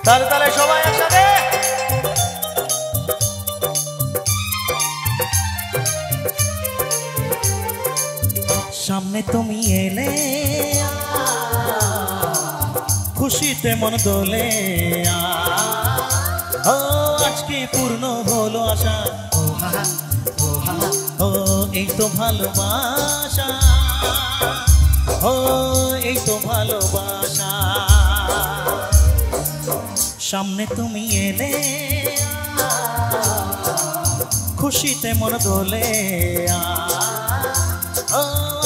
তালে তালে সবাই একসাথে। সামনে তুমি এলে খুশিতে মন দোলে, আজকে পূর্ণ হলো আশা। ও এই তো ভালোবাসা, ও এই তো ভালোবাসা। সামনে তুমি এলে খুশিতে মন দোলে,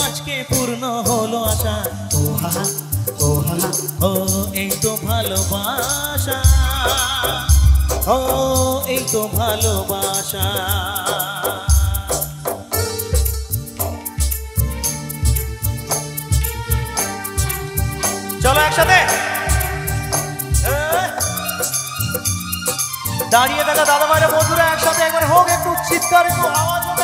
আজকে পূর্ণ হলো আশা। ও এই তো ভালোবাসা, ও এই তো ভালোবাসা। চলো একসাথে। দাঁড়িয়ে থাকা দাদা ভাইরা বন্ধুরা একসাথে একবার হোক, একটু চিৎকার, একটু আওয়াজ হোক।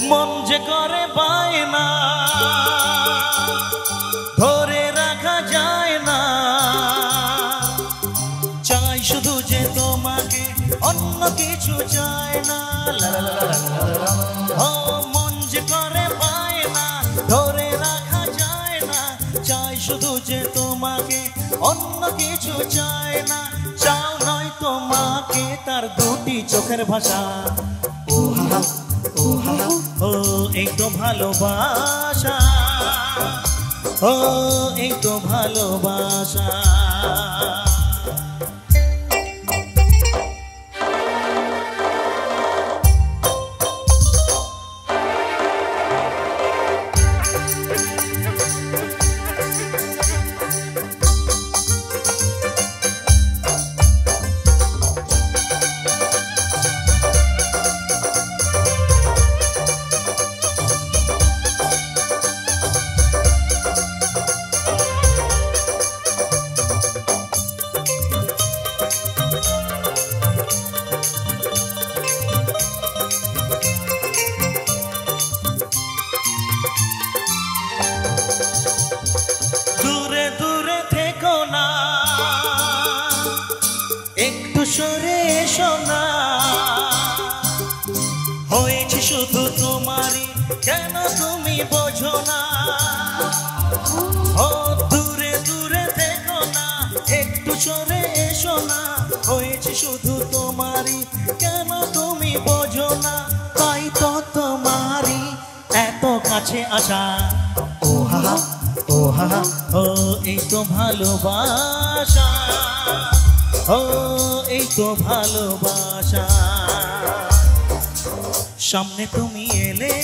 মন যে করে বায়না ধরে রাখা যায় না, চাই শুধু যে তোমাকে, অন্য কিছু চায় না। ও মন যে করে বায়না ধরে রাখা যায় না, চাই শুধু যে তোমাকে, অন্য কিছু চায় না। চাও নয় তোমাকে তার দুটি চোখের ভাষা। ও এই তো ভালোবাসা, ও এই তো ভালোবাসা। একটু সরে এসো না, হয়েছে শুধু তোমারই, কেন তুমি বোঝো না? ও দূরে দূরে থেকো না, একটু সরে এসো না, হয়েছে শুধু তোমারই, কেন তুমি বোঝো না? তাই তো তোমারই এত কাছে আসা। ও হা ও হা, ও এই তো ভালোবাসা, ও এই তো ভালোবাসা। সামনে তুমি এলে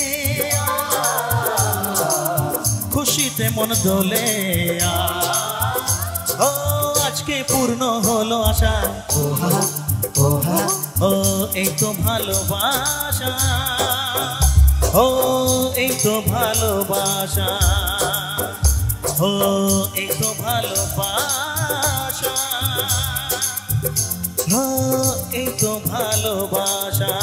খুশিতে মন দোলে, ও আজকে পূর্ণ হলো আশা। ও এই তো ভালোবাসা, ও এই তো ভালোবাসা, ও এই তো ভালোবাসা, ও এই তো ভালোবাসা।